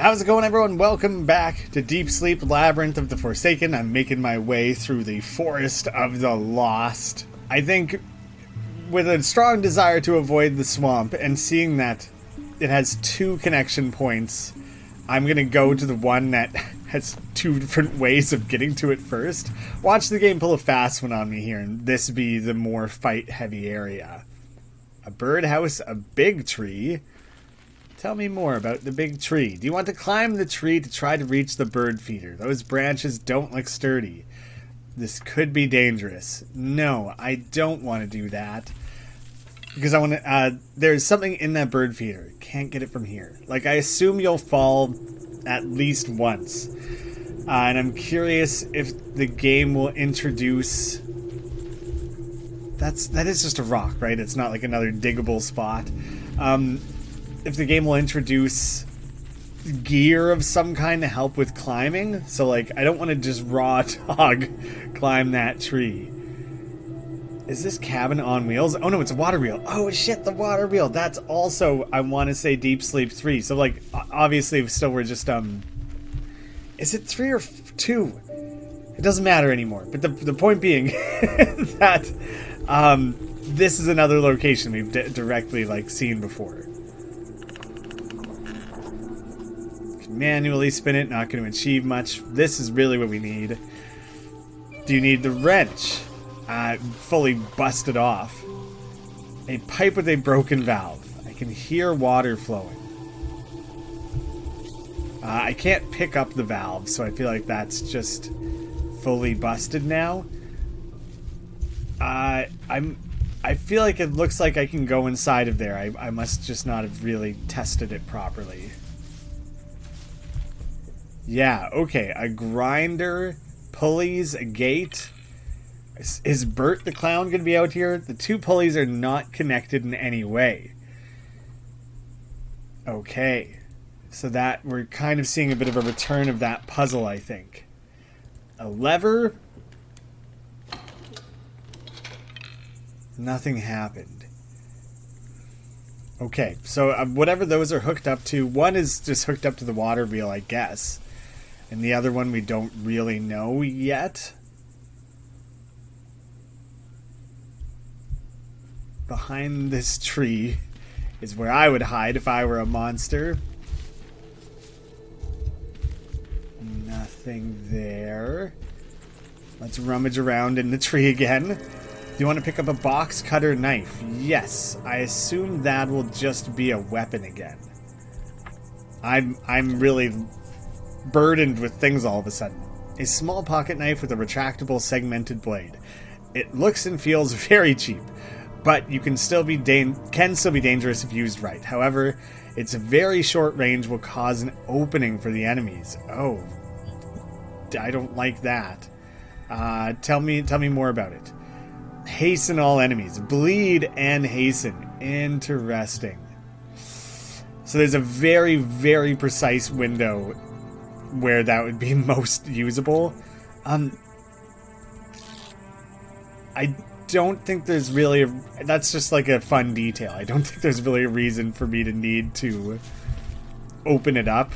How's it going, everyone? Welcome back to Deep Sleep, Labyrinth of the Forsaken. I'm making my way through the Forest of the Lost. I think with a strong desire to avoid the swamp and seeing that it has two connection points, I'm going to go to the one that has two different ways of getting to it first. Watch the game pull a fast one on me here, and this be the more fight-heavy area. A birdhouse, a big tree. Tell me more about the big tree. Do you want to climb the tree to try to reach the bird feeder? Those branches don't look sturdy. This could be dangerous. No, I don't want to do that. Because I want to, there's something in that bird feeder. Can't get it from here. Like, I assume you'll fall at least once. And I'm curious if the game will introduce... That is just a rock, right? It's not like another diggable spot. If the game will introduce gear of some kind to help with climbing. So, like, I don't want to just raw dog climb that tree. Is this cabin on wheels? Oh, no, it's a water wheel. Oh, shit, the water wheel. That's also, I want to say, Deep Sleep 3. So, like, obviously, still we're just, is it 3 or 2? It doesn't matter anymore. But the point being that this is another location we've directly, like, seen before. Manually spin it, not going to achieve much. This is really what we need. Do you need the wrench? Fully busted off. A pipe with a broken valve. I can hear water flowing. I can't pick up the valve, so I feel like that's just fully busted now. I feel like it looks like I can go inside of there. I must just not have really tested it properly. Yeah, okay. A grinder, pulleys, a gate. Is Bert the clown going to be out here? The two pulleys are not connected in any way. Okay. So that we're kind of seeing a bit of a return of that puzzle, I think. A lever. Nothing happened. Okay, so whatever those are hooked up to, one is just hooked up to the water wheel, I guess. And the other one we don't really know yet. Behind this tree is where I would hide if I were a monster. Nothing there. Let's rummage around in the tree again. Do you want to pick up a box cutter knife? Yes. I assume that will just be a weapon again. I'm really burdened with things all of a sudden. A small pocket knife with a retractable segmented blade. It looks and feels very cheap, but you can still be dangerous if used right. However, its very short range will cause an opening for the enemies. Oh, I don't like that. Tell me more about it. Hasten all enemies. Bleed and hasten. Interesting. So there's a very, very precise window where that would be most usable. I don't think there's really that's just like a fun detail. I don't think there's really a reason for me to need to open it up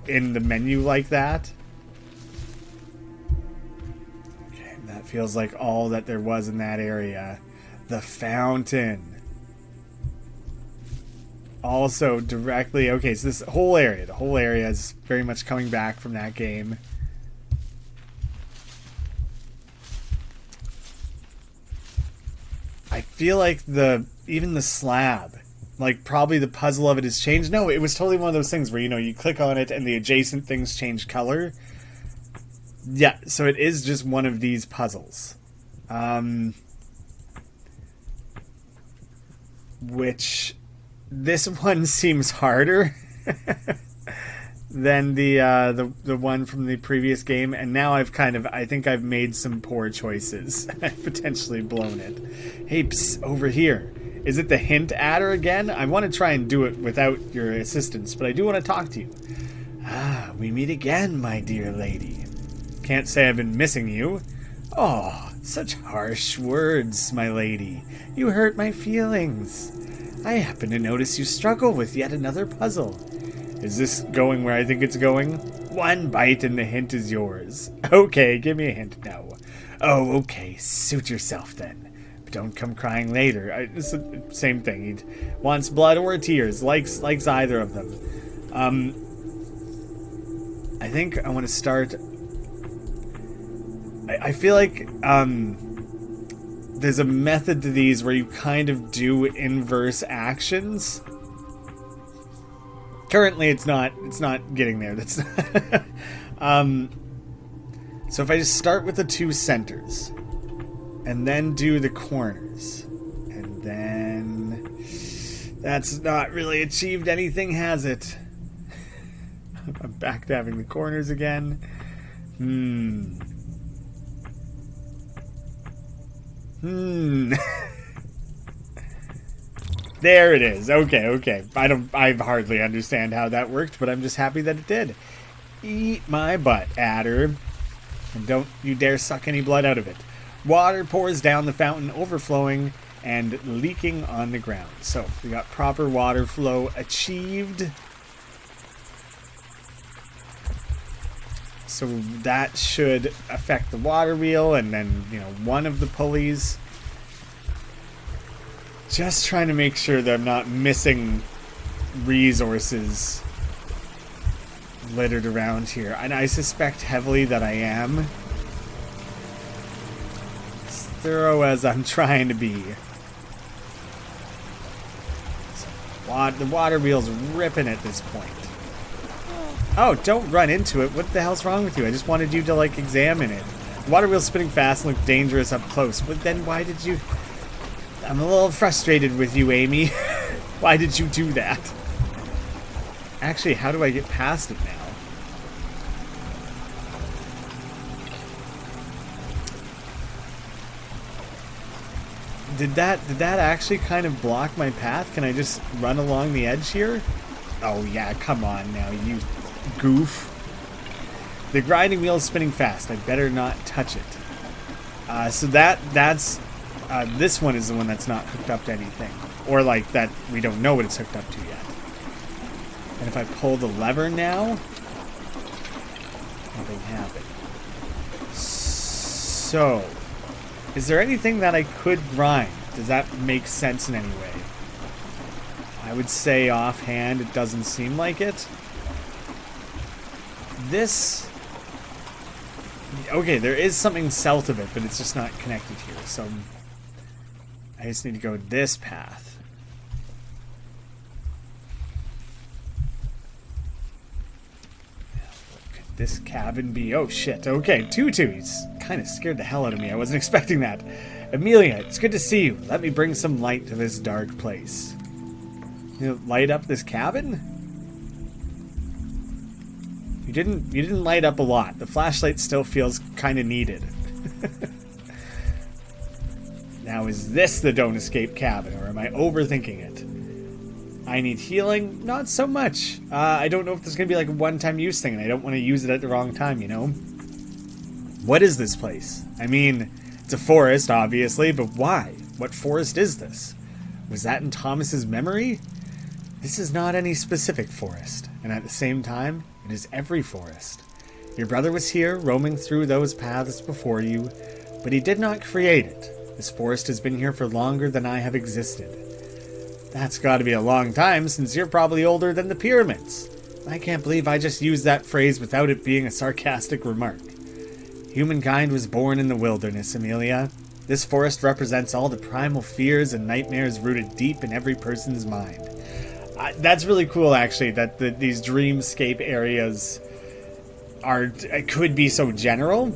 in the menu like that. Okay, that feels like all that there was in that area. The fountain. Also directly, okay, so this whole area, the whole area is very much coming back from that game. I feel like even the slab, like probably the puzzle of it has changed. No, it was totally one of those things where, you know, you click on it and the adjacent things change color. Yeah, so it is just one of these puzzles. Which... This one seems harder than the one from the previous game, and now I think I've made some poor choices. I've potentially blown it. Hey, psst, over here. Is it the hint adder again? I want to try and do it without your assistance, but I do want to talk to you. Ah, we meet again, my dear lady. Can't say I've been missing you. Oh, such harsh words, my lady. You hurt my feelings. I happen to notice you struggle with yet another puzzle. Is this going where I think it's going? One bite and the hint is yours. Okay, give me a hint now. Oh, okay, suit yourself then. But don't come crying later. It's the same thing. He wants blood or tears. Likes either of them. I think I want to start... I feel like there's a method to these where you kind of do inverse actions. Currently, it's not getting there. That's so if I just start with the two centers, and then do the corners, and then that's not really achieved anything, has it? I'm back to having the corners again. There it is. Okay. I hardly understand how that worked, but I'm just happy that it did. Eat my butt, adder. And don't you dare suck any blood out of it. Water pours down the fountain, overflowing and leaking on the ground. So, we got proper water flow achieved. So that should affect the water wheel, and then, one of the pulleys. Just trying to make sure that I'm not missing resources littered around here. And I suspect heavily that I am. As thorough as I'm trying to be. So, the water wheel's ripping at this point. Oh, don't run into it. What the hell's wrong with you? I just wanted you to, examine it. The water wheel's spinning fast and looked dangerous up close. But then why did you... I'm a little frustrated with you, Amy. Why did you do that? Actually, how do I get past it now? Did that actually kind of block my path? Can I just run along the edge here? Oh yeah, come on now, you goof. The grinding wheel is spinning fast. I better not touch it. So that's... this one is the one that's not hooked up to anything. Or that we don't know what it's hooked up to yet. And if I pull the lever now, nothing happened. So, is there anything that I could grind? Does that make sense in any way? I would say offhand it doesn't seem like it. This... Okay, there is something south of it, but it's just not connected here, so... I just need to go this path. What could this cabin be? Oh shit, okay, Tutu. He's kind of scared the hell out of me. I wasn't expecting that. Amelia, it's good to see you. Let me bring some light to this dark place. Light up this cabin? You didn't light up a lot. The flashlight still feels kind of needed. Now, is this the don't escape cabin, or am I overthinking it? I need healing? Not so much. I don't know if this is going to be a one-time use thing, and I don't want to use it at the wrong time, What is this place? I mean, it's a forest, obviously, but why? What forest is this? Was that in Thomas's memory? This is not any specific forest, and at the same time, it is every forest. Your brother was here, roaming through those paths before you, but he did not create it. This forest has been here for longer than I have existed. That's got to be a long time, since you're probably older than the pyramids. I can't believe I just used that phrase without it being a sarcastic remark. Humankind was born in the wilderness, Amelia. This forest represents all the primal fears and nightmares rooted deep in every person's mind. That's really cool, actually, that these dreamscape areas could be so general.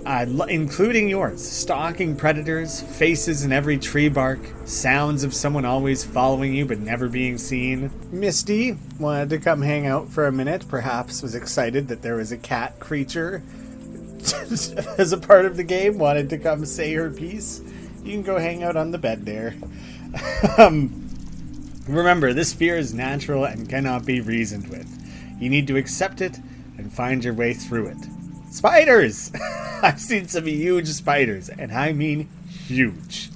Including yours. Stalking predators, faces in every tree bark, sounds of someone always following you but never being seen. Misty wanted to come hang out for a minute, perhaps was excited that there was a cat creature as a part of the game, wanted to come say her piece. You can go hang out on the bed there. Remember, this fear is natural and cannot be reasoned with. You need to accept it and find your way through it. Spiders! I've seen some huge spiders, and I mean huge.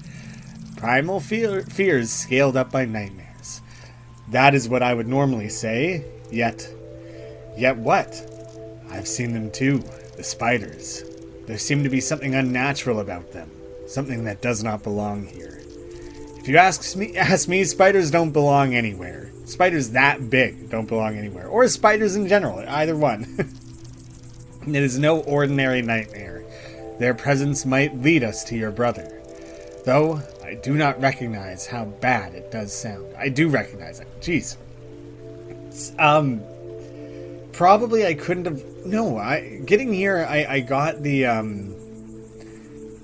Primal fears scaled up by nightmares. That is what I would normally say, yet what? I've seen them too, the spiders. There seemed to be something unnatural about them, something that does not belong here. If you ask me, spiders don't belong anywhere. Spiders that big don't belong anywhere, or spiders in general, either one. It is no ordinary nightmare. Their presence might lead us to your brother. Though, I do not recognize how bad it does sound. I do recognize it. Jeez. Probably I couldn't have... No, getting here, I got the...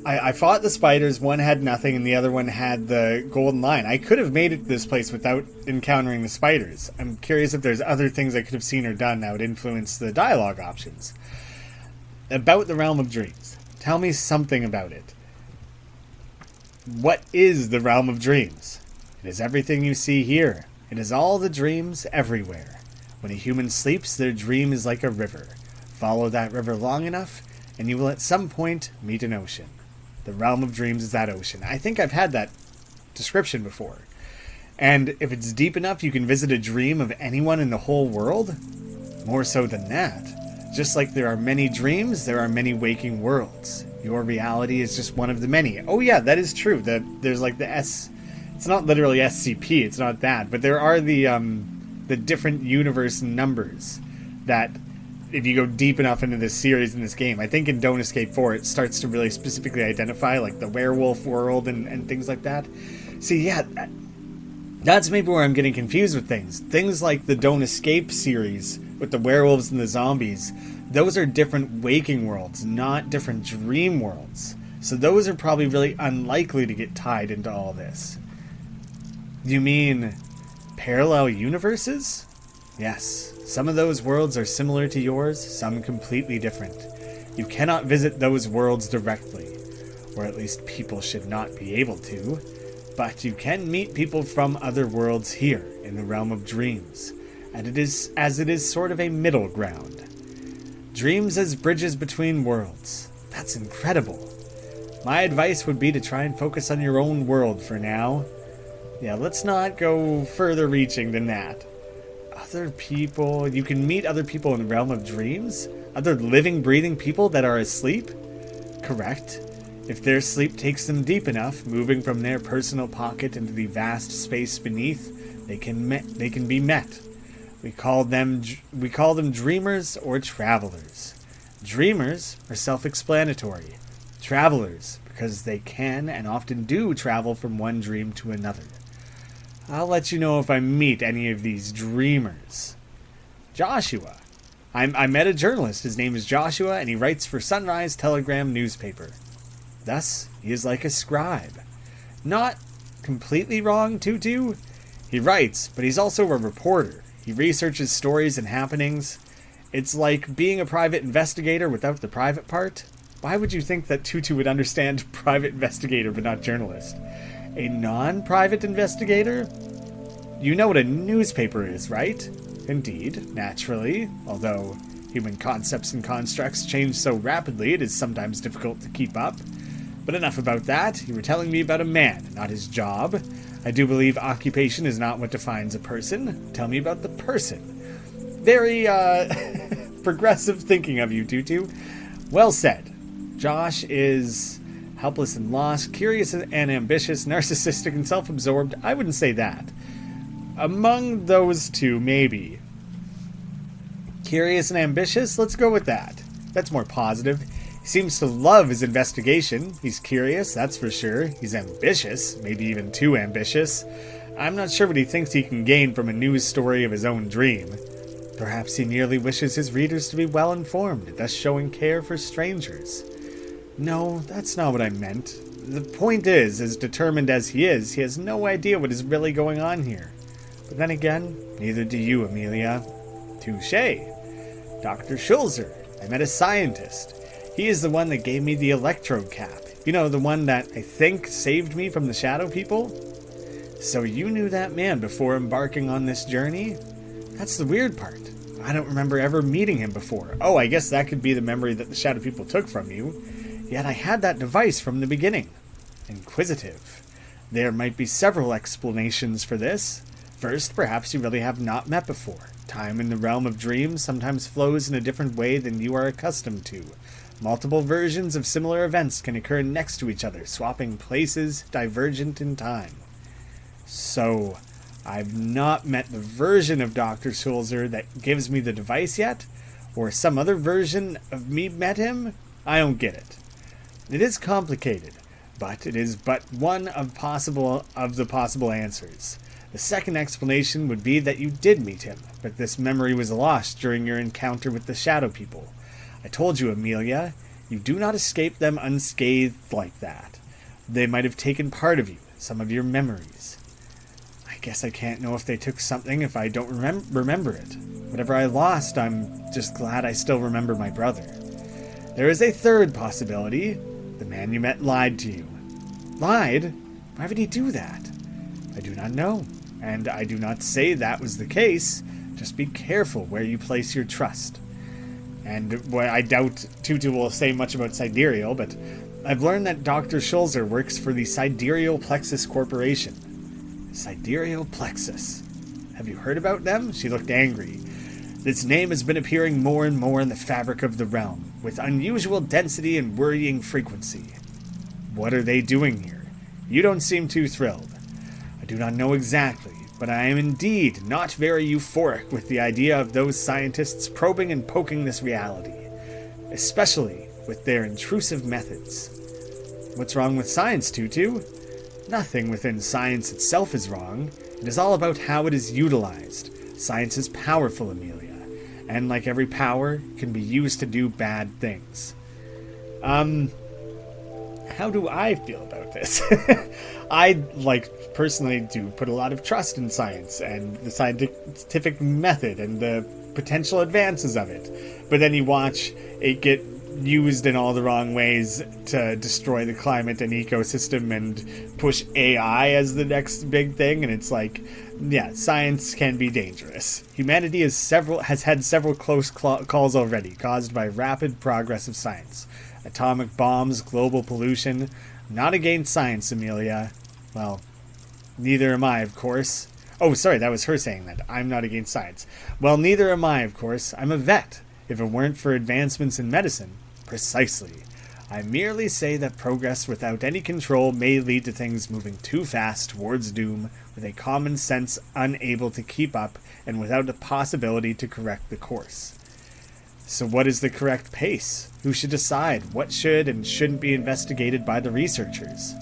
I fought the spiders. One had nothing, and the other one had the golden line. I could have made it to this place without encountering the spiders. I'm curious if there's other things I could have seen or done that would influence the dialogue options. About the Realm of Dreams. Tell me something about it. What is the Realm of Dreams? It is everything you see here. It is all the dreams everywhere. When a human sleeps, their dream is like a river. Follow that river long enough, and you will at some point meet an ocean. The Realm of Dreams is that ocean. I think I've had that description before. And if it's deep enough, you can visit a dream of anyone in the whole world? More so than that. Just like there are many dreams, there are many waking worlds. Your reality is just one of the many. Oh yeah, that is true. There's like the S... It's not literally SCP, it's not that. But there are the different universe numbers that, if you go deep enough into this series in this game, I think in Don't Escape 4 it starts to really specifically identify like the werewolf world and things like that. See, yeah, that's maybe where I'm getting confused with things. Things like the Don't Escape series with the werewolves and the zombies, those are different waking worlds, not different dream worlds. So those are probably really unlikely to get tied into all this. You mean parallel universes? Yes, some of those worlds are similar to yours, some completely different. You cannot visit those worlds directly, or at least people should not be able to, but you can meet people from other worlds here in the Realm of Dreams, and it is sort of a middle ground. Dreams as bridges between worlds. That's incredible. My advice would be to try and focus on your own world for now. Yeah, let's not go further reaching than that. Other people... You can meet other people in the Realm of Dreams? Other living, breathing people that are asleep? Correct. If their sleep takes them deep enough, moving from their personal pocket into the vast space beneath, they can be met. We call them dreamers or travelers. Dreamers are self-explanatory. Travelers, because they can and often do travel from one dream to another. I'll let you know if I meet any of these dreamers. Joshua. I met a journalist. His name is Joshua, and he writes for Sunrise Telegram newspaper. Thus, he is like a scribe. Not completely wrong, Tutu. He writes, but he's also a reporter. He researches stories and happenings. It's like being a private investigator without the private part. Why would you think that Tutu would understand private investigator but not journalist? A non-private investigator? You know what a newspaper is, right? Indeed, naturally. Although human concepts and constructs change so rapidly, it is sometimes difficult to keep up. But enough about that. You were telling me about a man, not his job. I do believe occupation is not what defines a person. Tell me about the person. Very, progressive thinking of you, Tutu. Well said. Josh is helpless and lost, curious and ambitious, narcissistic and self-absorbed. I wouldn't say that. Among those two, maybe. Curious and ambitious? Let's go with that. That's more positive. He seems to love his investigation. He's curious, that's for sure. He's ambitious, maybe even too ambitious. I'm not sure what he thinks he can gain from a news story of his own dream. Perhaps he merely wishes his readers to be well informed, thus showing care for strangers. No, that's not what I meant. The point is, as determined as he has no idea what is really going on here. But then again, neither do you, Amelia. Touché. Dr. Schulzer. I met a scientist. He is the one that gave me the electrode cap. You know, the one that I think saved me from the shadow people? So you knew that man before embarking on this journey? That's the weird part. I don't remember ever meeting him before. Oh, I guess that could be the memory that the shadow people took from you. Yet I had that device from the beginning. Inquisitive. There might be several explanations for this. First, perhaps you really have not met before. Time in the realm of dreams sometimes flows in a different way than you are accustomed to. Multiple versions of similar events can occur next to each other, swapping places, divergent in time. So, I've not met the version of Dr. Schulzer that gives me the device yet? Or some other version of me met him? I don't get it. It is complicated, but it is but one of the possible answers. The second explanation would be that you did meet him, but this memory was lost during your encounter with the Shadow People. I told you, Amelia, you do not escape them unscathed like that. They might have taken part of you, some of your memories. I guess I can't know if they took something if I don't remember it. Whatever I lost, I'm just glad I still remember my brother. There is a third possibility. The man you met lied to you. Lied? Why would he do that? I do not know, and I do not say that was the case. Just be careful where you place your trust. And I doubt Tutu will say much about Sidereal, but I've learned that Dr. Schulzer works for the Sidereal Plexus Corporation. Sidereal Plexus. Have you heard about them? She looked angry. Its name has been appearing more and more in the fabric of the realm, with unusual density and worrying frequency. What are they doing here? You don't seem too thrilled. I do not know exactly, but I am indeed not very euphoric with the idea of those scientists probing and poking this reality, especially with their intrusive methods. What's wrong with science, Tutu? Nothing within science itself is wrong. It is all about how it is utilized. Science is powerful, Amelia, and like every power, can be used to do bad things. How do I feel about this? I, personally do put a lot of trust in science and the scientific method and the potential advances of it. But then you watch it get used in all the wrong ways to destroy the climate and ecosystem and push AI as the next big thing, and it's like, yeah, science can be dangerous. Humanity has had several close calls already, caused by rapid progress of science. Atomic bombs, global pollution. Not against science, Amelia. Well, neither am I, of course. Oh, sorry, that was her saying that. I'm not against science. Well, neither am I, of course. I'm a vet. If it weren't for advancements in medicine. Precisely. I merely say that progress without any control may lead to things moving too fast towards doom, with a common sense unable to keep up, and without the possibility to correct the course. So what is the correct pace? Who should decide what should and shouldn't be investigated by the researchers?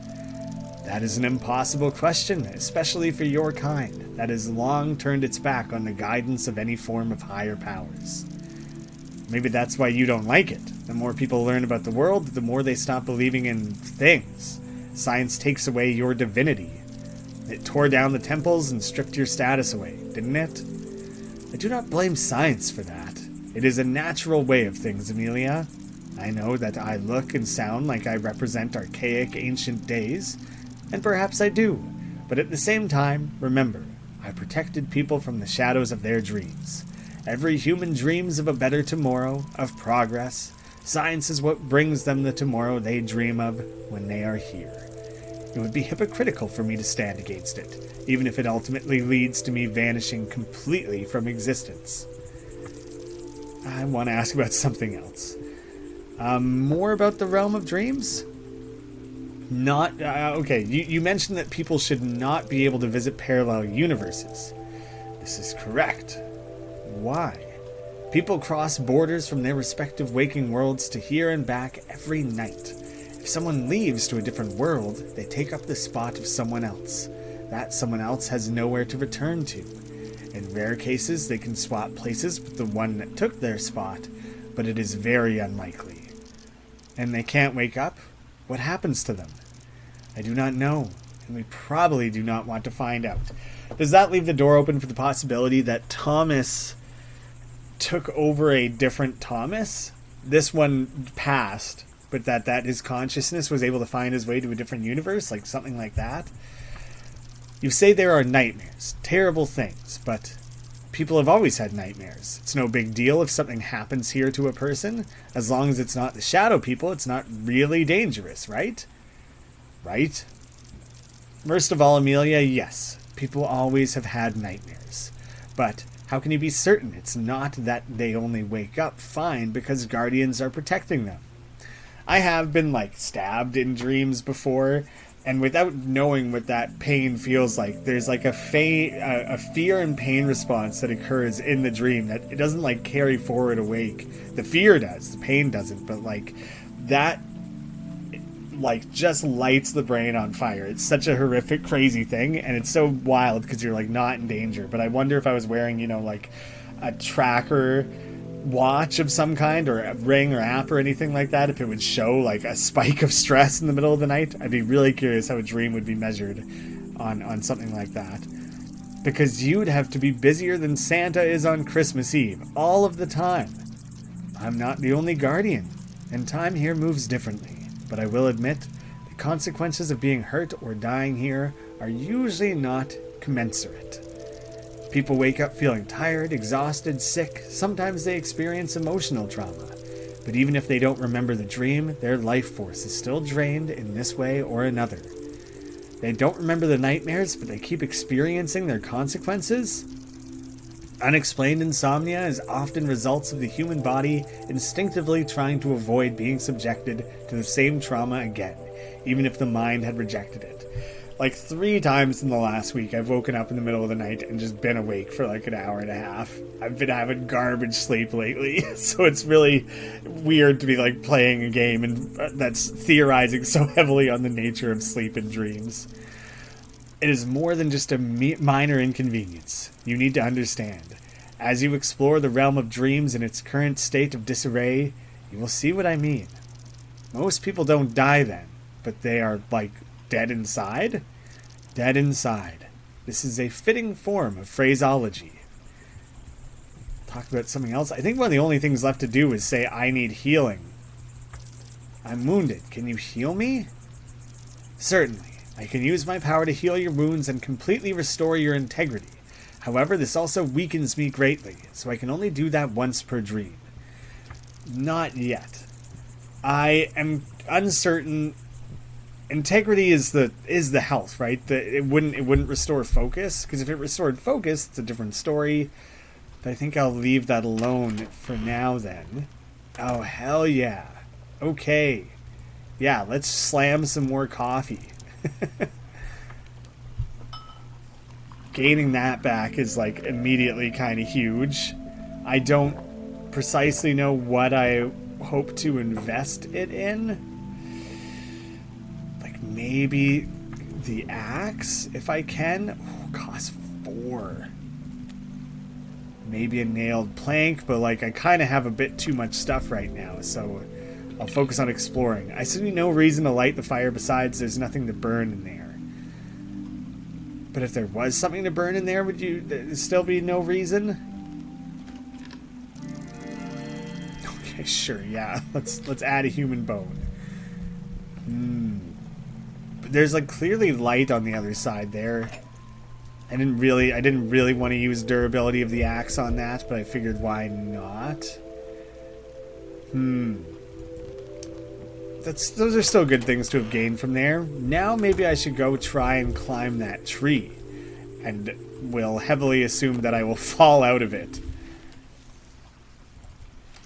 That is an impossible question, especially for your kind, that has long turned its back on the guidance of any form of higher powers. Maybe that's why you don't like it. The more people learn about the world, the more they stop believing in things. Science takes away your divinity. It tore down the temples and stripped your status away, didn't it? I do not blame science for that. It is a natural way of things, Amelia. I know that I look and sound like I represent archaic ancient days, and perhaps I do, but at the same time, remember, I protected people from the shadows of their dreams. Every human dreams of a better tomorrow, of progress. Science is what brings them the tomorrow they dream of when they are here. It would be hypocritical for me to stand against it, even if it ultimately leads to me vanishing completely from existence. I want to ask about something else. More about the realm of dreams? Okay, you mentioned that people should not be able to visit parallel universes. This is correct. Why? People cross borders from their respective waking worlds to here and back every night. If someone leaves to a different world, they take up the spot of someone else. That someone else has nowhere to return to. In rare cases, they can swap places with the one that took their spot, but it is very unlikely. And they can't wake up? What happens to them? I do not know, and we probably do not want to find out. Does that leave the door open for the possibility that Thomas took over a different Thomas? This one passed, but that his consciousness was able to find his way to a different universe, like something like that? You say there are nightmares, terrible things, but people have always had nightmares. It's no big deal if something happens here to a person. As long as it's not the shadow people, it's not really dangerous, right? Right? First of all, Amelia, yes. People always have had nightmares. But how can you be certain it's not that they only wake up fine because guardians are protecting them? I have been, like, stabbed in dreams before, and without knowing what that pain feels like, there's like a fear and pain response that occurs in the dream that it doesn't like carry forward awake. The fear does, the pain doesn't, but like that like just lights the brain on fire. It's such a horrific, crazy thing, and it's so wild because you're like not in danger. But I wonder if I was wearing, you know, like a tracker watch of some kind, or a ring or app or anything like that, if it would show like a spike of stress in the middle of the night. I'd be really curious how a dream would be measured on something like that, because you'd have to be busier than Santa is on Christmas Eve all of the time. I'm not the only guardian, and time here moves differently, but I will admit the consequences of being hurt or dying here are usually not commensurate. People wake up feeling tired, exhausted, sick. Sometimes they experience emotional trauma. But even if they don't remember the dream, their life force is still drained in this way or another. They don't remember the nightmares, but they keep experiencing their consequences. Unexplained insomnia is often results of the human body instinctively trying to avoid being subjected to the same trauma again, even if the mind had rejected it. Like 3 times in the last week, I've woken up in the middle of the night and just been awake for like an hour and a half. I've been having garbage sleep lately, so it's really weird to be like playing a game and that's theorizing so heavily on the nature of sleep and dreams. It is more than just a minor inconvenience. You need to understand. As you explore the realm of dreams in its current state of disarray, you will see what I mean. Most people don't die then, but they are like dead inside? Dead inside. This is a fitting form of phraseology. Talk about something else. I think one of the only things left to do is say, I need healing. I'm wounded. Can you heal me? Certainly. I can use my power to heal your wounds and completely restore your integrity. However, this also weakens me greatly, so I can only do that once per dream. Not yet. I am uncertain. Integrity is the health, right? It wouldn't restore focus, because if it restored focus, it's a different story. But I think I'll leave that alone for now then. Oh, hell yeah. Okay. Yeah, let's slam some more coffee. Gaining that back is like immediately kind of huge. I don't precisely know what I hope to invest it in. Maybe the axe, if I can. Oh, costs 4. Maybe a nailed plank, but like I kind of have a bit too much stuff right now, so I'll focus on exploring. I see no reason to light the fire besides there's nothing to burn in there. But if there was something to burn in there, would there still be no reason? Okay, sure, yeah. Let's add a human bone. There's like clearly light on the other side there. I didn't really want to use durability of the axe on that, but I figured why not? Those are still good things to have gained from there. Now maybe I should go try and climb that tree, and will heavily assume that I will fall out of it.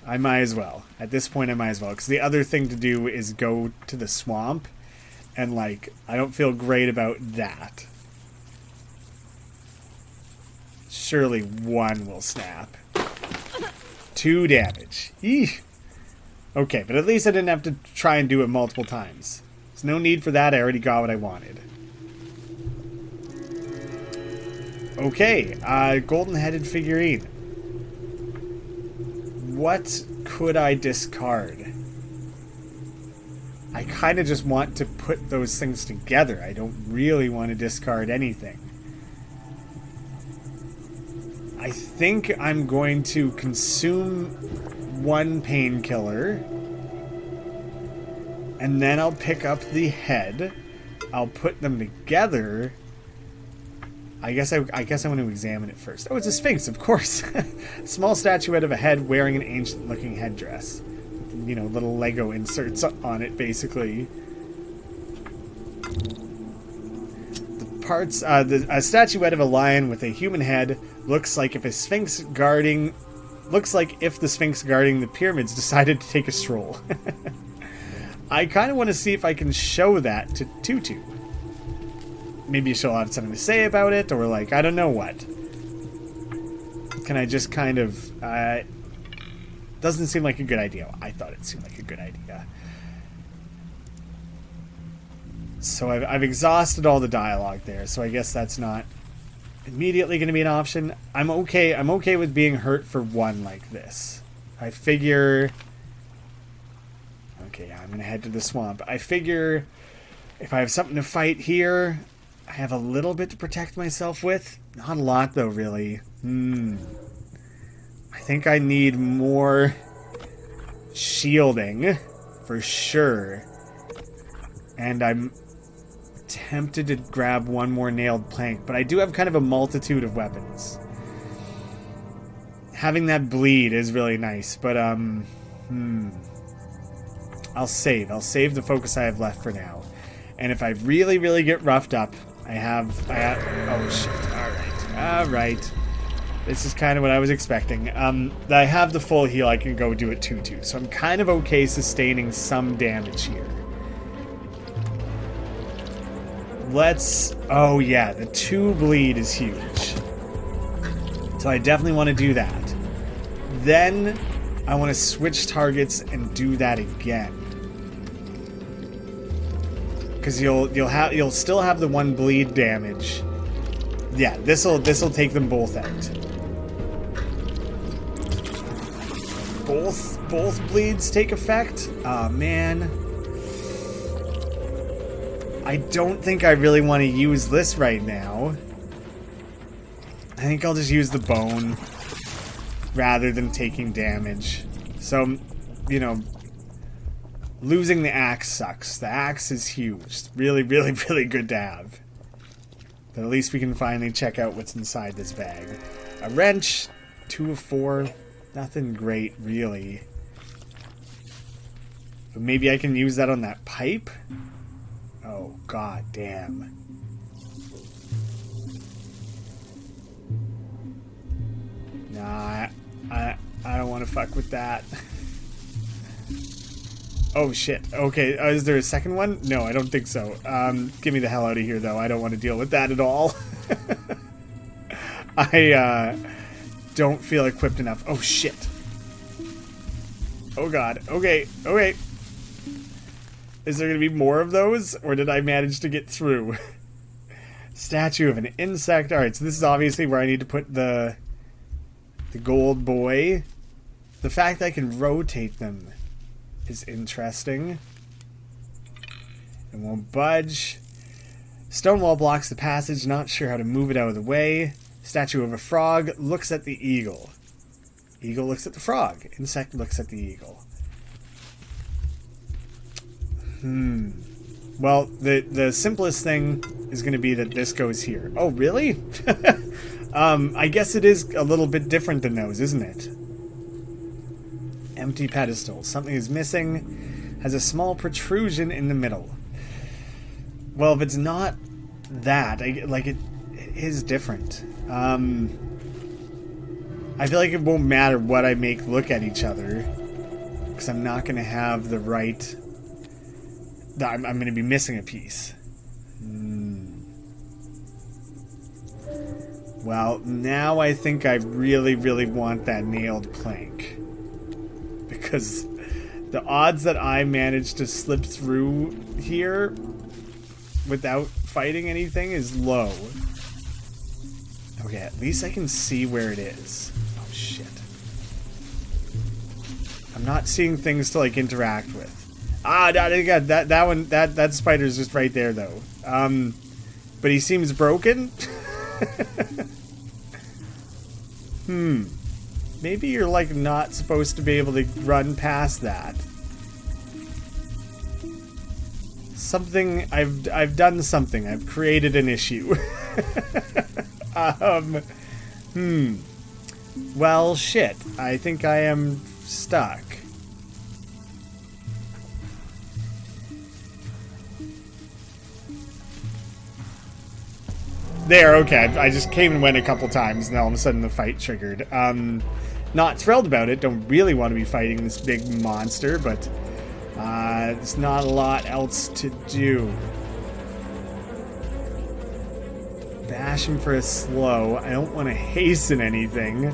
I might as well. At this point I might as well, because the other thing to do is go to the swamp. And, like, I don't feel great about that. Surely 1 will snap. 2 damage. Eesh. Okay, but at least I didn't have to try and do it multiple times. There's no need for that. I already got what I wanted. Okay, golden-headed figurine. What could I discard? I kind of just want to put those things together. I don't really want to discard anything. I think I'm going to consume 1 painkiller. And then I'll pick up the head. I'll put them together. I guess I want to examine it first. Oh, it's a sphinx, of course. Small statuette of a head wearing an ancient-looking headdress. You know, little Lego inserts on it, basically. The parts, a statuette of a lion with a human head looks like if the sphinx guarding the pyramids decided to take a stroll. I kind of want to see if I can show that to Tutu. Maybe she'll have something to say about it, or like, I don't know what. Can I just kind of, doesn't seem like a good idea. I thought it seemed like a good idea. So I've exhausted all the dialogue there, so I guess that's not immediately going to be an option. I'm okay with being hurt for one like this. I figure... Okay, I'm going to head to the swamp. I figure if I have something to fight here, I have a little bit to protect myself with. Not a lot, though, really. I think I need more shielding, for sure. And I'm tempted to grab one more nailed plank, but I do have kind of a multitude of weapons. Having that bleed is really nice, but I'll save the focus I have left for now. And if I really, really get roughed up, I have oh shit, alright. This is kind of what I was expecting. I have the full heal I can go do it Tutu, so I'm kind of okay sustaining some damage here. Oh yeah, the 2 bleed is huge. So I definitely want to do that. Then I want to switch targets and do that again. Because you'll still have the 1 bleed damage. Yeah, this'll take them both out. Both bleeds take effect? Aw, man. I don't think I really want to use this right now. I think I'll just use the bone rather than taking damage. So, you know, losing the axe sucks. The axe is huge. It's really, really, really good to have. But at least we can finally check out what's inside this bag. A wrench, 2 of 4. Nothing great, really. But maybe I can use that on that pipe? Oh, god damn. Nah, I don't want to fuck with that. Oh shit. Okay, is there a second one? No, I don't think so. Get me the hell out of here, though. I don't want to deal with that at all. I don't feel equipped enough. Oh shit. Oh god. Okay, okay. Is there going to be more of those? Or did I manage to get through? Statue of an insect. Alright, so this is obviously where I need to put the gold boy. The fact that I can rotate them is interesting. It won't budge. Stone wall blocks the passage. Not sure how to move it out of the way. Statue of a frog looks at the eagle. Eagle looks at the frog. Insect looks at the eagle. Well, the simplest thing is going to be that this goes here. Oh, really? I guess it is a little bit different than those, isn't it? Empty pedestal. Something is missing. Has a small protrusion in the middle. Well, if it's not that, it is different. I feel like it won't matter what I make look at each other, because I'm not going to have the right... I'm going to be missing a piece. Well, now I think I really, really want that nailed plank. Because the odds that I manage to slip through here without fighting anything is low. Okay, at least I can see where it is. Oh, shit. I'm not seeing things to, like, interact with. Ah, that one, that spider's just right there, though. But he seems broken? Maybe you're, like, not supposed to be able to run past that. Something, I've done something. I've created an issue. Well, shit. I think I am stuck. There, okay. I just came and went a couple times, and all of a sudden the fight triggered. Not thrilled about it. Don't really want to be fighting this big monster, but there's not a lot else to do. Bash him for a slow. I don't want to hasten anything.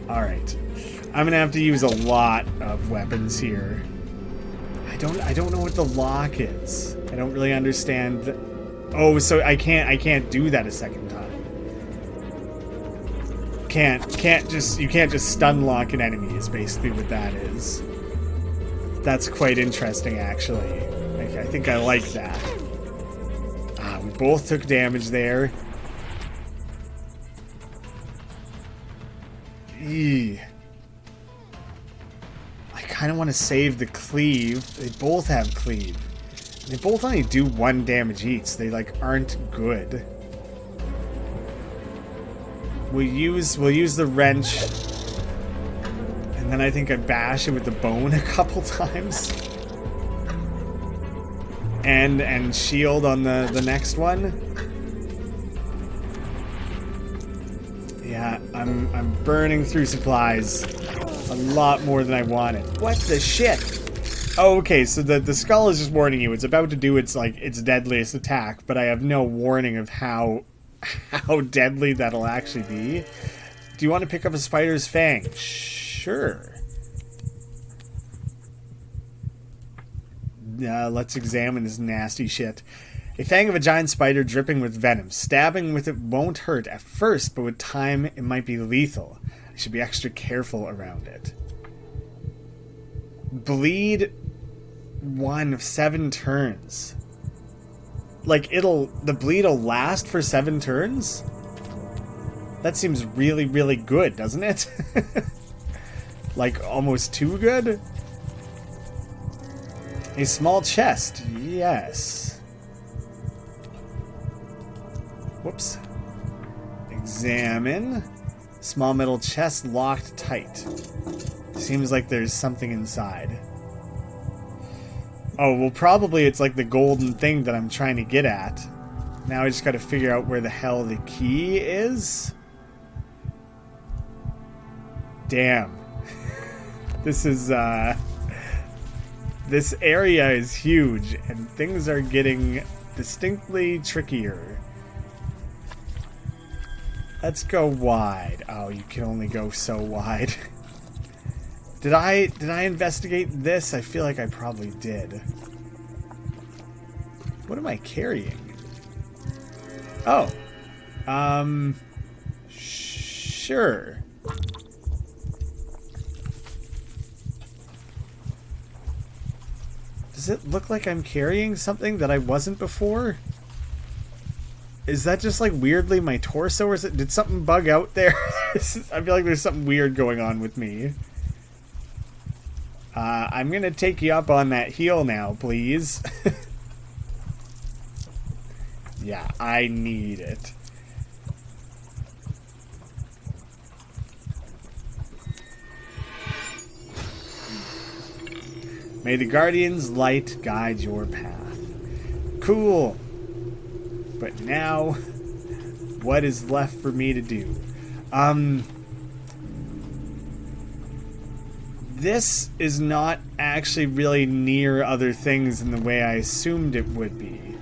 Alright. I'm gonna have to use a lot of weapons here. I don't know what the lock is. I don't really understand. Oh, so I can't do that a second time. You can't just stun lock an enemy is basically what that is. That's quite interesting, actually. I think I like that. We both took damage there. Eee. I kind of want to save the cleave. They both have cleave. They both only do 1 damage each. They like aren't good. We'll use the wrench, and then I think I bash it with the bone a couple times, and shield on the next one. Yeah, I'm burning through supplies a lot more than I wanted. What the shit? Oh, okay, so the skull is just warning you. It's about to do its deadliest attack, but I have no warning of how deadly that'll actually be. Do you want to pick up a spider's fang? Sure. Let's examine this nasty shit. A fang of a giant spider dripping with venom. Stabbing with it won't hurt at first, but with time it might be lethal. I should be extra careful around it. Bleed 1 of 7 turns. Like, the bleed will last for 7 turns? That seems really, really good, doesn't it? Like, almost too good? A small chest, yes. Whoops. Examine. Small metal chest locked tight. Seems like there's something inside. Oh, well, probably it's like the golden thing that I'm trying to get at. Now I just gotta figure out where the hell the key is. Damn. This is, this area is huge, and things are getting distinctly trickier. Let's go wide. Oh, you can only go so wide. Did I investigate this? I feel like I probably did. What am I carrying? Oh. Sure. Does it look like I'm carrying something that I wasn't before? Is that just like weirdly my torso, or did something bug out there? I feel like there's something weird going on with me. I'm gonna take you up on that heal now, please. Yeah, I need it. May the Guardian's light guide your path. Cool. But now, what is left for me to do? This is not actually really near other things in the way I assumed it would be.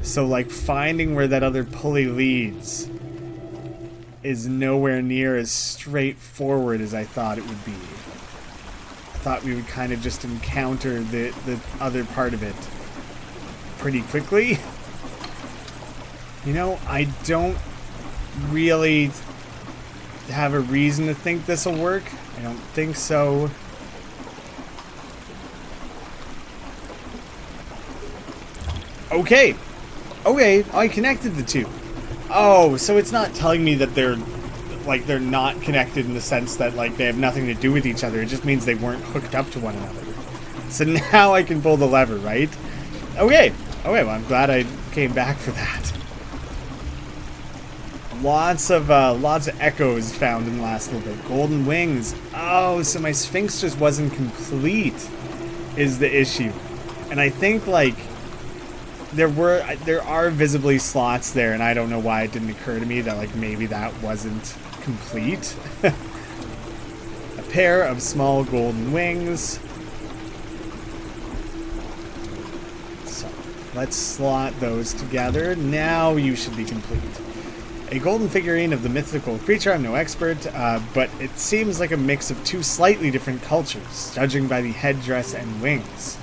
So, like, finding where that other pulley leads is nowhere near as straightforward as I thought it would be. I thought we would kind of just encounter the other part of it pretty quickly. You know, I don't really have a reason to think this will work. I don't think so. Okay. Okay, I connected the two. Oh, so it's not telling me that they're not connected in the sense that like they have nothing to do with each other. It just means they weren't hooked up to one another. So now I can pull the lever, right? Okay. Okay, well, I'm glad I came back for that. Lots of echoes found in the last little bit. Golden wings. Oh, so my sphinx just wasn't complete is the issue. And I think, like, there are visibly slots there, and I don't know why it didn't occur to me that like maybe that wasn't complete. A pair of small golden wings. So let's slot those together. Now you should be complete. A golden figurine of the mythical creature. I'm no expert, but it seems like a mix of two slightly different cultures, judging by the headdress and wings.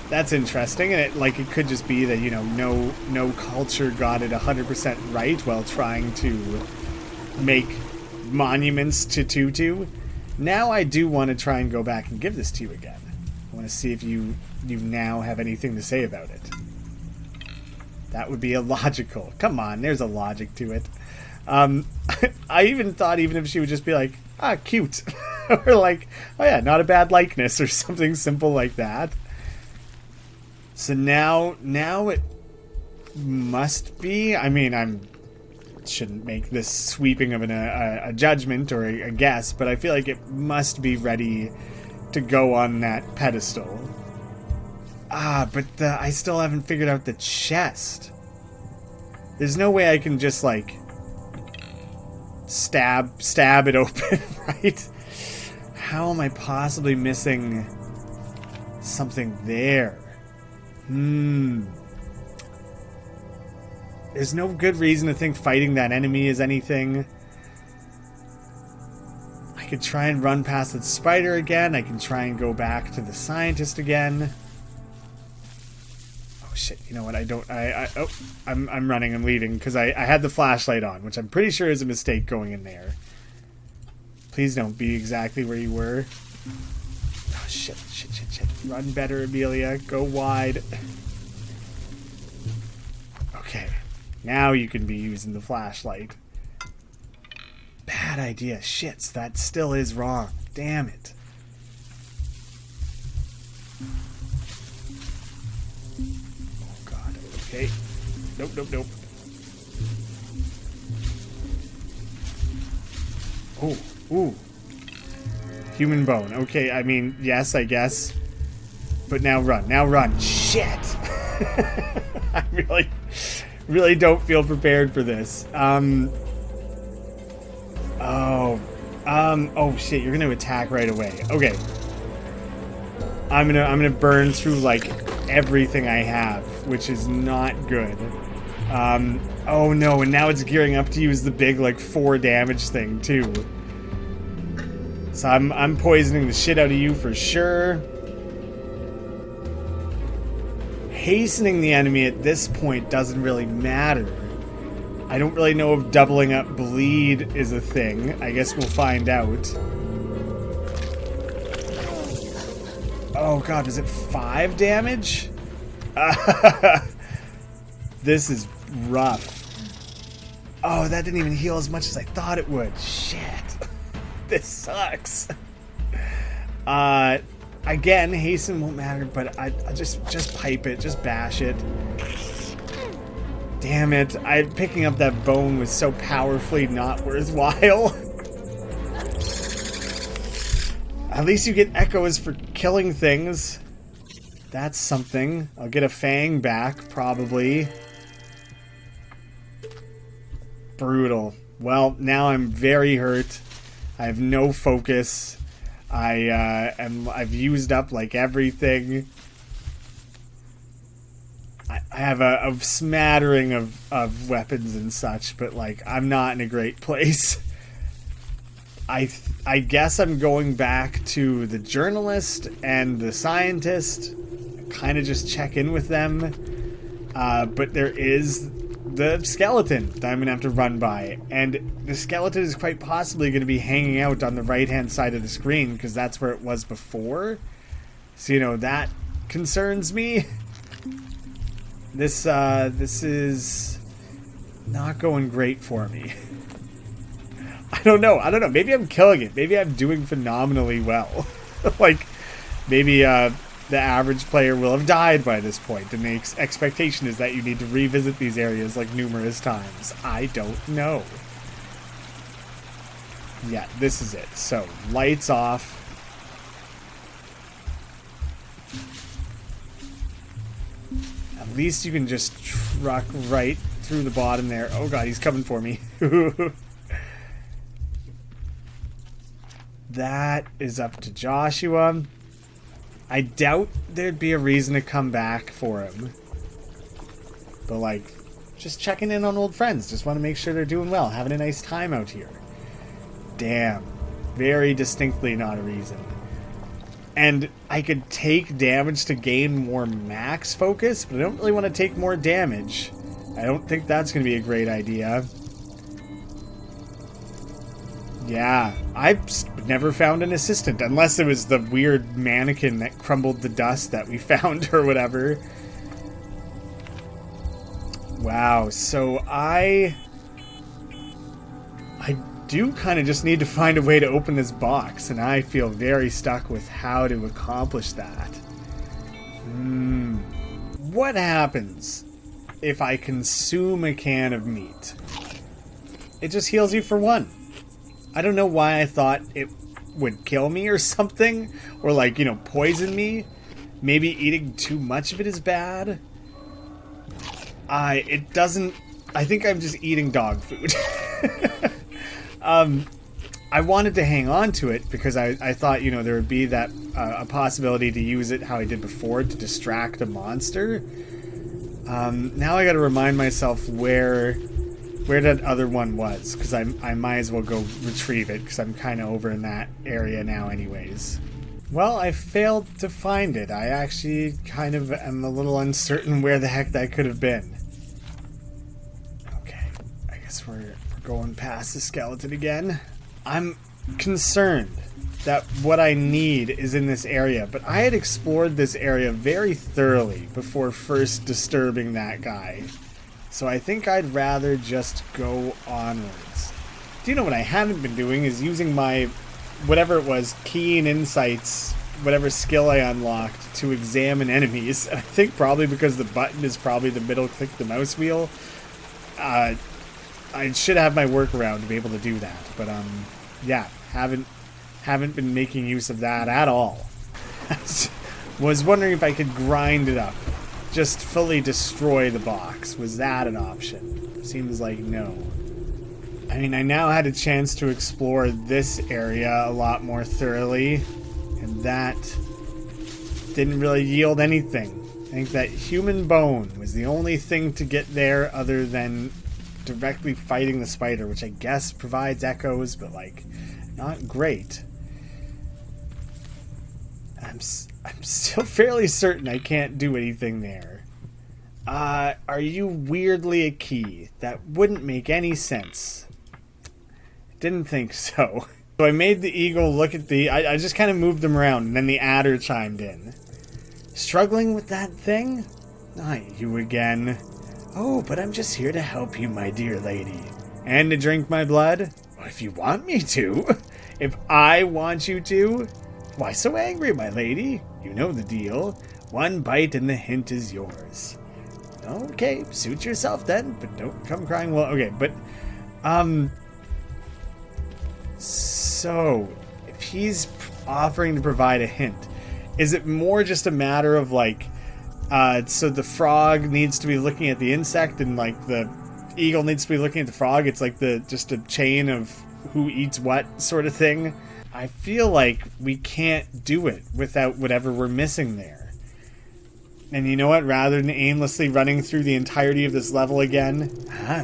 That's interesting, and it could just be that, you know, no culture got it 100% right while trying to make monuments to Tutu. Now I do want to try and go back and give this to you again. I want to see if you now have anything to say about it. That would be illogical. Come on, there's a logic to it. I even thought even if she would just be like, ah, cute. Or like, oh yeah, not a bad likeness, or something simple like that. So now it must be, I mean, I shouldn't make this sweeping of a judgment or a guess, but I feel like it must be ready to go on that pedestal. But I still haven't figured out the chest. There's no way I can just, like, stab it open, right? How am I possibly missing something there? There's no good reason to think fighting that enemy is anything. I could try and run past the spider again. I can try and go back to the scientist again. Oh shit, you know what, I'm running, I'm leaving, because I had the flashlight on, which I'm pretty sure is a mistake going in there. Please don't be exactly where you were. Oh shit. Run better, Amelia. Go wide. Okay. Now you can be using the flashlight. Bad idea. Shit, that still is wrong. Damn it. Oh god. Okay. Nope. Ooh. Human bone. Okay, I mean, yes, I guess. But now run. Shit! I really don't feel prepared for this. Oh shit, you're gonna attack right away. Okay. I'm gonna burn through, like, everything I have, which is not good. Oh no, and now it's gearing up to use the big, like, 4 damage thing, too. So I'm poisoning the shit out of you for sure. Hastening the enemy at this point doesn't really matter. I don't really know if doubling up bleed is a thing. I guess we'll find out. Oh god, is it 5 damage? This is rough. Oh, that didn't even heal as much as I thought it would. Shit. This sucks. Again, hasten won't matter, but I just pipe it, just bash it. Damn it! Picking up that bone was so powerfully not worthwhile. At least you get echoes for killing things. That's something. I'll get a fang back, probably. Brutal. Well, now I'm very hurt. I have no focus. I've used up, like, everything. I have a smattering of weapons and such, but, like, I'm not in a great place. I guess I'm going back to the journalist and the scientist, kind of just check in with them. But there is the skeleton that I'm going to have to run by. And the skeleton is quite possibly going to be hanging out on the right-hand side of the screen, because that's where it was before. So, you know, that concerns me. This is not going great for me. I don't know. Maybe I'm killing it. Maybe I'm doing phenomenally well. Like, maybe the average player will have died by this point, and the expectation is that you need to revisit these areas, like, numerous times. I don't know. Yeah, this is it. So, lights off. At least you can just truck right through the bottom there. Oh god, he's coming for me. That is up to Joshua. I doubt there'd be a reason to come back for him. But like, just checking in on old friends. Just want to make sure they're doing well. Having a nice time out here. Damn. Very distinctly not a reason. And I could take damage to gain more max focus, but I don't really want to take more damage. I don't think that's going to be a great idea. Yeah, I've never found an assistant, unless it was the weird mannequin that crumbled the dust that we found or whatever. Wow, so I do kind of just need to find a way to open this box, and I feel very stuck with how to accomplish that. What happens if I consume a can of meat? It just heals you for 1. I don't know why I thought it would kill me or something, or like, you know, poison me. Maybe eating too much of it is bad. It doesn't... I think I'm just eating dog food. I wanted to hang on to it because I thought, you know, there would be that a possibility to use it how I did before to distract a monster. Now I gotta remind myself where that other one was, because I might as well go retrieve it, because I'm kind of over in that area now anyways. Well, I failed to find it. I actually kind of am a little uncertain where the heck that could have been. Okay, I guess we're going past the skeleton again. I'm concerned that what I need is in this area, but I had explored this area very thoroughly before first disturbing that guy. So I think I'd rather just go onwards. Do you know what I haven't been doing is using my, whatever it was, keen insights, whatever skill I unlocked to examine enemies. And I think probably because the button is probably the middle click the mouse wheel. I should have my workaround to be able to do that. But yeah, haven't been making use of that at all. Was wondering if I could grind it up. Just fully destroy the box. Was that an option? Seems like no. I mean, I now had a chance to explore this area a lot more thoroughly, and that didn't really yield anything. I think that human bone was the only thing to get there other than directly fighting the spider, which I guess provides echoes, but like, not great. I'm still fairly certain I can't do anything there. Are you weirdly a key? That wouldn't make any sense. Didn't think so. So I made the eagle look at the... I just kind of moved them around, and then the adder chimed in. Struggling with that thing? Not you again. Oh, but I'm just here to help you, my dear lady. And to drink my blood? Well, if you want me to. If I want you to. Why so angry, my lady? You know the deal. One bite and the hint is yours. Okay, suit yourself then, but don't come crying. Well, okay, but, so, if he's offering to provide a hint, is it more just a matter of, like, so the frog needs to be looking at the insect and, like, the eagle needs to be looking at the frog? It's like just a chain of who eats what sort of thing? I feel like we can't do it without whatever we're missing there. And you know what? Rather than aimlessly running through the entirety of this level again,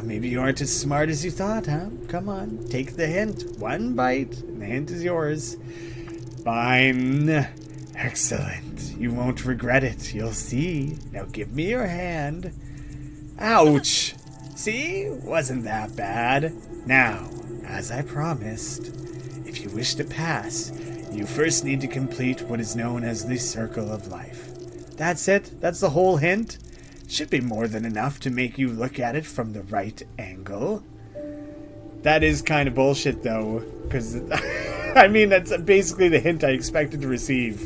maybe you aren't as smart as you thought, huh? Come on, take the hint. One bite, and the hint is yours. Fine. Excellent. You won't regret it. You'll see. Now give me your hand. Ouch! See? Wasn't that bad. Now, as I promised, if you wish to pass, you first need to complete what is known as the Circle of Life. That's it? That's the whole hint? Should be more than enough to make you look at it from the right angle. That is kind of bullshit, though, because, I mean, that's basically the hint I expected to receive.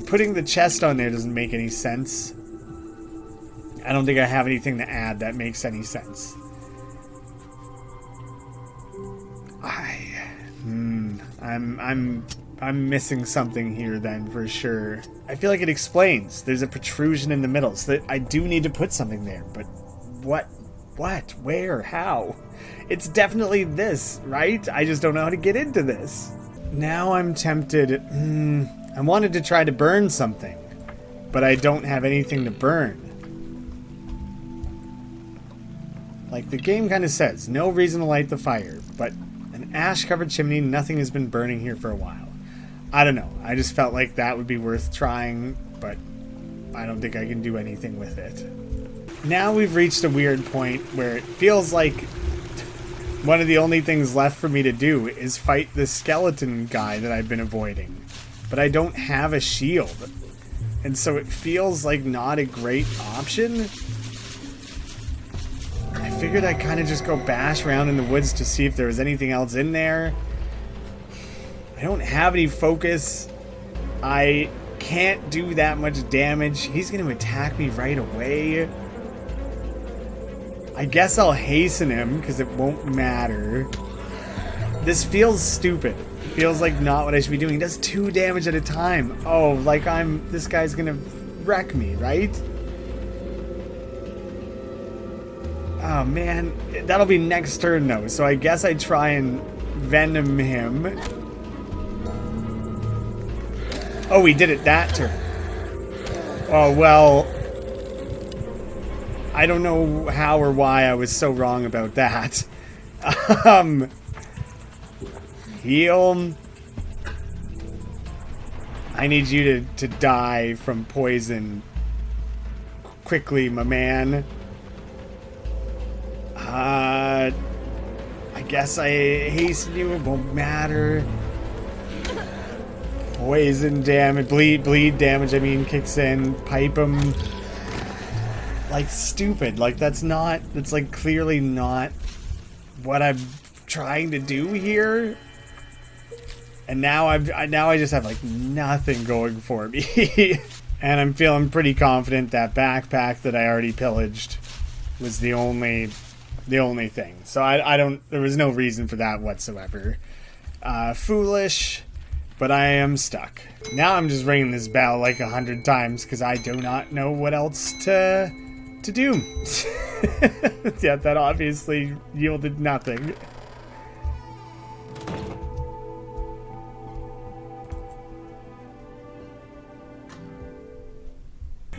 Putting the chest on there doesn't make any sense. I don't think I have anything to add that makes any sense. I'm I'm missing something here then for sure. I feel like it explains. There's a protrusion in the middle, so that I do need to put something there. But what? Where? How? It's definitely this, right? I just don't know how to get into this. Now I'm tempted. I wanted to try to burn something, but I don't have anything to burn. Like the game kind of says, no reason to light the fire, but an ash-covered chimney, nothing has been burning here for a while. I don't know. I just felt like that would be worth trying, but I don't think I can do anything with it. Now we've reached a weird point where it feels like one of the only things left for me to do is fight this skeleton guy that I've been avoiding. But I don't have a shield. And so it feels like not a great option. I figured I'd kind of just go bash around in the woods to see if there was anything else in there. I don't have any focus. I can't do that much damage. He's going to attack me right away. I guess I'll hasten him because it won't matter. This feels stupid. It feels like not what I should be doing. He does 2 damage at a time. Oh, like this guy's going to wreck me, right? Oh man, that'll be next turn though, so I guess I try and venom him. Oh, we did it that turn. Oh, well, I don't know how or why I was so wrong about that. Heal. I need you to die from poison quickly, my man. I guess I hasten you, it won't matter. Poison damage, bleed damage, I mean, kicks in. Pipe him. Like, stupid. Like, that's like clearly not what I'm trying to do here. And now I just have like nothing going for me. And I'm feeling pretty confident that backpack that I already pillaged was the only thing. So there was no reason for that whatsoever. Foolish, but I am stuck. Now I'm just ringing this bell like 100 times because I do not know what else to do. Yeah, that obviously yielded nothing.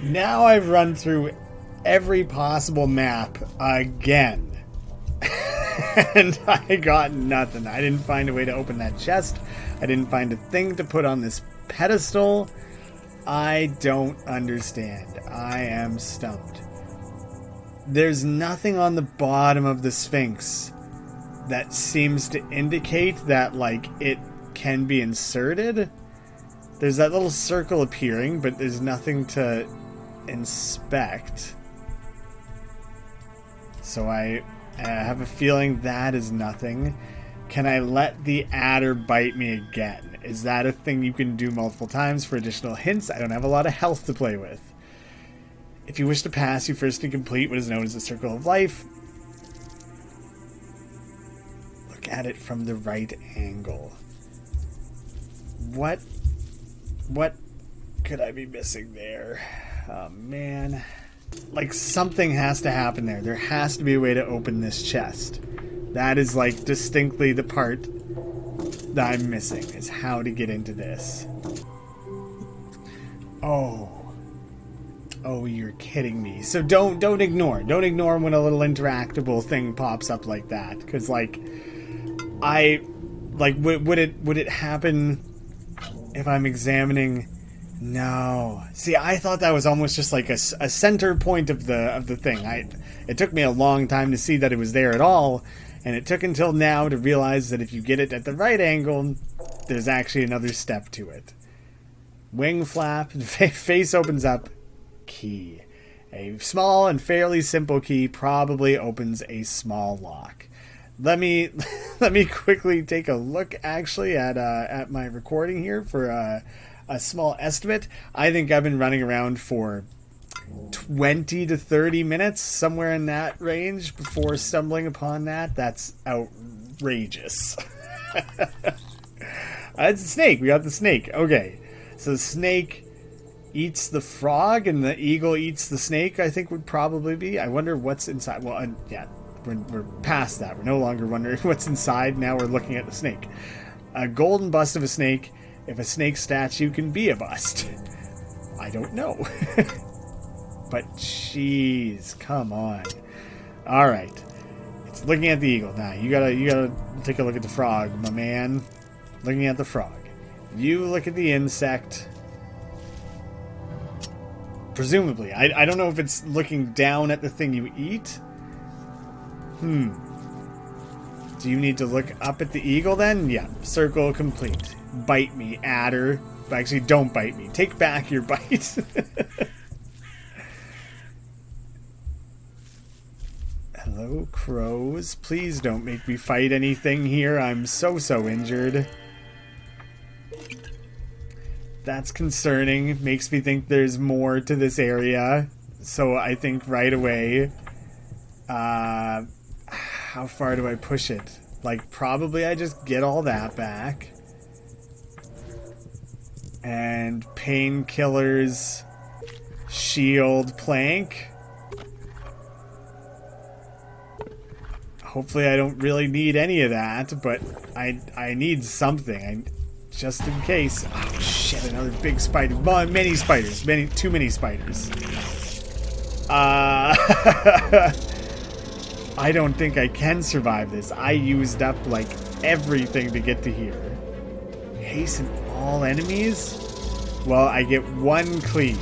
Now I've run through every possible map again. And I got nothing. I didn't find a way to open that chest. I didn't find a thing to put on this pedestal. I don't understand. I am stumped. There's nothing on the bottom of the Sphinx that seems to indicate that, like, it can be inserted. There's that little circle appearing, but there's nothing to inspect. So I have a feeling that is nothing. Can I let the adder bite me again? Is that a thing you can do multiple times for additional hints? I don't have a lot of health to play with. If you wish to pass, you first need to complete what is known as the Circle of Life. Look at it from the right angle. What could I be missing there? Oh, man. Like, something has to happen there. There has to be a way to open this chest. That is, like, distinctly the part that I'm missing, is how to get into this. Oh, you're kidding me. So don't ignore. Don't ignore when a little interactable thing pops up like that. Because, like, would it happen if I'm examining? No. See, I thought that was almost just like a center point of the thing. It took me a long time to see that it was there at all, and it took until now to realize that if you get it at the right angle, there's actually another step to it. Wing flap, face opens up, key. A small and fairly simple key probably opens a small lock. Let me quickly take a look actually at my recording here for a small estimate. I think I've been running around for 20 to 30 minutes, somewhere in that range, before stumbling upon that. That's outrageous. It's a snake. We got the snake. Okay. So the snake eats the frog and the eagle eats the snake, I think would probably be. I wonder what's inside. Well, yeah, we're past that. We're no longer wondering what's inside. Now we're looking at the snake. A golden bust of a snake. If a snake statue can be a bust. I don't know. But jeez, come on. All right. It's looking at the eagle. Now, you gotta take a look at the frog, my man. Looking at the frog. You look at the insect. Presumably. I don't know if it's looking down at the thing you eat. Do you need to look up at the eagle then? Yeah. Circle complete. Bite me, adder. Actually, don't bite me. Take back your bite. Hello, crows. Please don't make me fight anything here. I'm so injured. That's concerning. Makes me think there's more to this area. So I think right away... how far do I push it? Like, probably I just get all that back. And painkillers, shield, plank. Hopefully I don't really need any of that, but I need something. Just in case. Oh shit, another big spider. Many spiders. Too many spiders. I don't think I can survive this. I used up, like, everything to get to here. Hasten all enemies? Well, I get one cleave.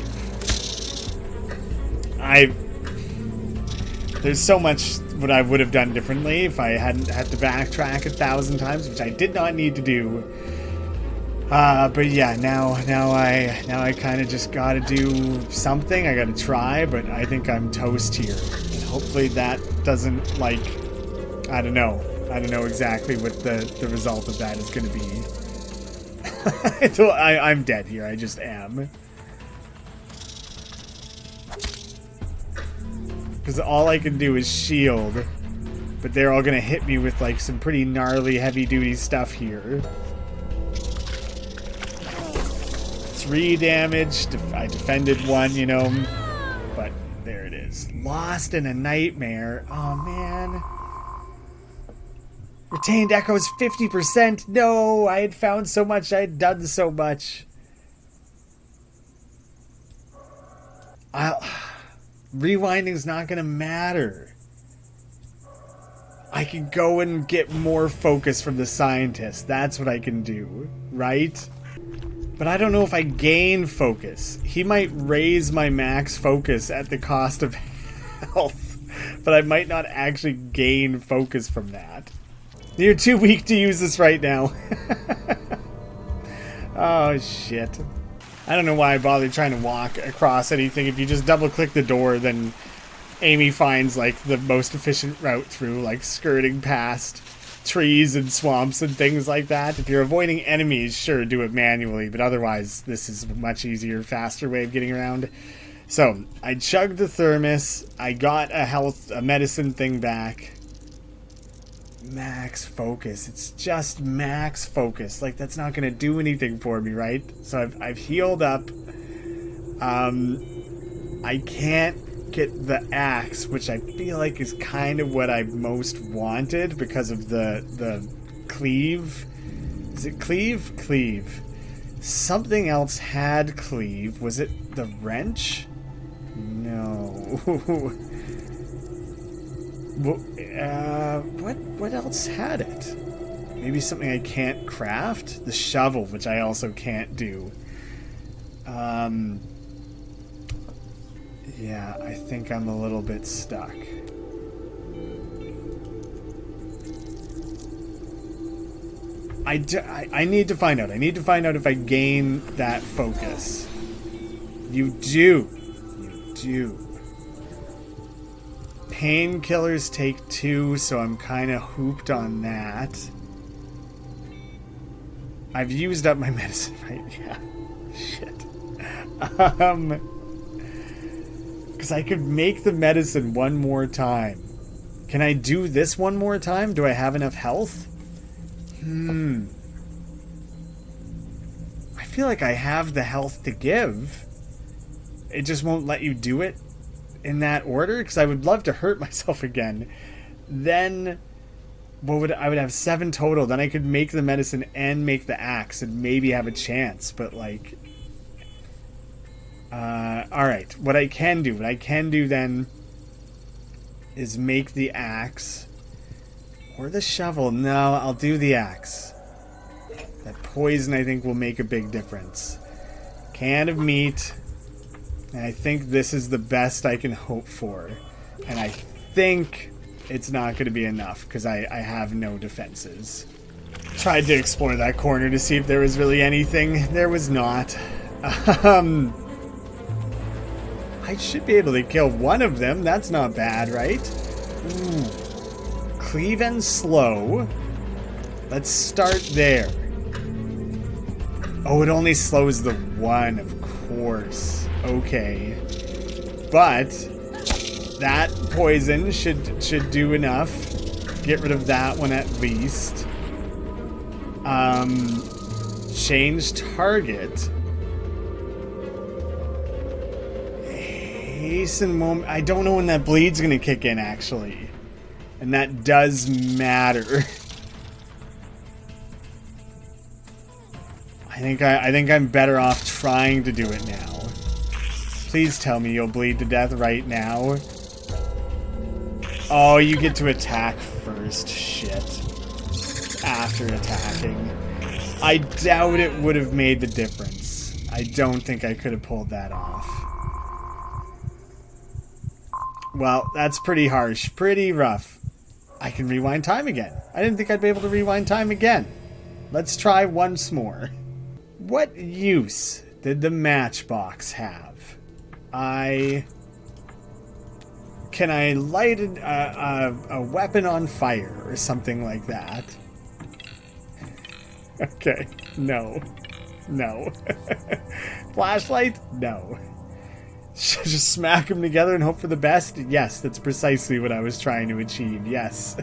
There's so much what I would have done differently if I hadn't had to backtrack 1,000 times, which I did not need to do. But yeah, now I kind of just gotta do something. I gotta try, but I think I'm toast here. And hopefully that doesn't, like, I don't know exactly what the result of that is gonna be. I'm dead here, I just am. Because all I can do is shield, but they're all gonna hit me with, like, some pretty gnarly heavy-duty stuff here. 3 damage. I defended 1, you know. But there it is. Lost in a nightmare. Oh, man. Retained echoes 50%. No, I had found so much. I had done so much. Rewinding's not going to matter. I can go and get more focus from the scientist. That's what I can do, right? But I don't know if I gain focus. He might raise my max focus at the cost of health, but I might not actually gain focus from that. You're too weak to use this right now. Oh, shit. I don't know why I bothered trying to walk across anything. If you just double-click the door, then Amy finds, like, the most efficient route through, like, skirting past trees and swamps and things like that. If you're avoiding enemies, sure, do it manually, but otherwise this is a much easier, faster way of getting around. So I chugged the thermos. I got a medicine thing back. Max focus. It's just max focus. Like, that's not gonna do anything for me, right? So I've healed up. I can't get the axe, which I feel like is kind of what I most wanted because of the cleave. Is it cleave? Cleave. Something else had cleave. Was it the wrench? No. What else had it? Maybe something I can't craft? The shovel, which I also can't do. Yeah, I think I'm a little bit stuck. I need to find out. I need to find out if I gain that focus. You do. You do. Painkillers take 2, so I'm kind of hooped on that. I've used up my medicine, right? Yeah. Shit. Because I could make the medicine one more time. Can I do this one more time? Do I have enough health? feel like I have the health to give. It just won't let you do it in that order, because I would love to hurt myself again. Then I would have 7 total. Then I could make the medicine and make the axe and maybe have a chance. But like, all right. What I can do then is make the axe or the shovel. No, I'll do the axe. That poison, I think, will make a big difference. Can of meat. And I think this is the best I can hope for. And I think it's not going to be enough, because I have no defenses. Tried to explore that corner to see if there was really anything. There was not. I should be able to kill one of them. That's not bad, right? Ooh. Cleave and slow. Let's start there. Oh, it only slows the one, of course. Okay. But that poison should do enough. Get rid of that one at least. Change target. Hasten moment. I don't know when that bleed's gonna kick in, actually. And that does matter. I think I'm better off trying to do it now. Please tell me you'll bleed to death right now. Oh, you get to attack first. Shit. After attacking. I doubt it would have made the difference. I don't think I could have pulled that off. Well, that's pretty harsh. Pretty rough. I can rewind time again. I didn't think I'd be able to rewind time again. Let's try once more. What use did the matchbox have? Can I light a weapon on fire or something like that? Okay, no. No. Flashlight? No. Just smack them together and hope for the best? Yes, that's precisely what I was trying to achieve, yes.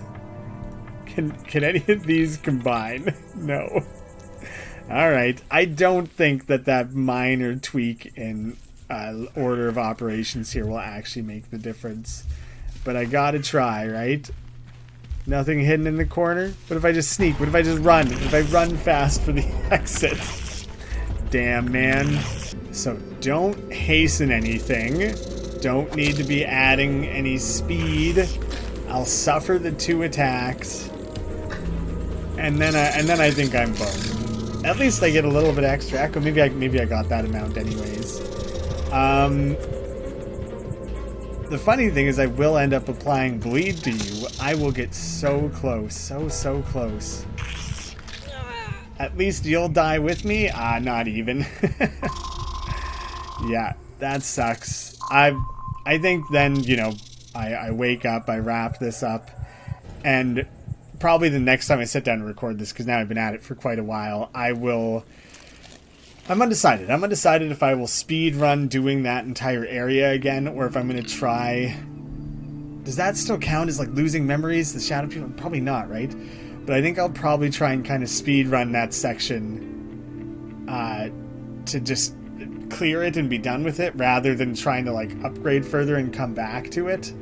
Can any of these combine? No. Alright, I don't think that minor tweak in order of operations here will actually make the difference. But I gotta try, right? Nothing hidden in the corner? What if I just sneak? What if I just run? What if I run fast for the exit? Damn, man. So don't hasten anything. Don't need to be adding any speed. I'll suffer the 2 attacks. And then I think I'm boned. At least I get a little bit extra echo. Maybe I got that amount anyways. The funny thing is I will end up applying bleed to you. I will get so close. So close. At least you'll die with me? Not even. Yeah, that sucks. I think then, you know, I wake up, I wrap this up, and probably the next time I sit down to record this, because now I've been at it for quite a while, I'm undecided. I'm undecided if I will speed run doing that entire area again, or if I'm going to try... Does that still count as, like, losing memories? The Shadow People? Probably not, right? But I think I'll probably try and kind of speed run that section to just clear it and be done with it, rather than trying to, like, upgrade further and come back to it.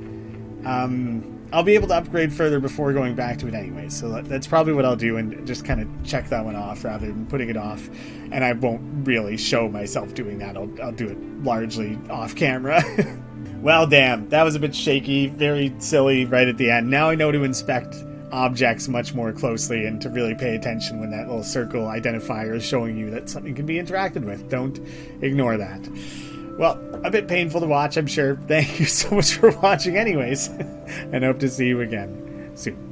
I'll be able to upgrade further before going back to it anyway, so that's probably what I'll do, and just kind of check that one off rather than putting it off. And I won't really show myself doing that. I'll do it largely off camera. Well, damn, that was a bit shaky, very silly right at the end. Now I know to inspect objects much more closely and to really pay attention when that little circle identifier is showing you that something can be interacted with. Don't ignore that. Well, a bit painful to watch, I'm sure. Thank you so much for watching anyways, and hope to see you again soon.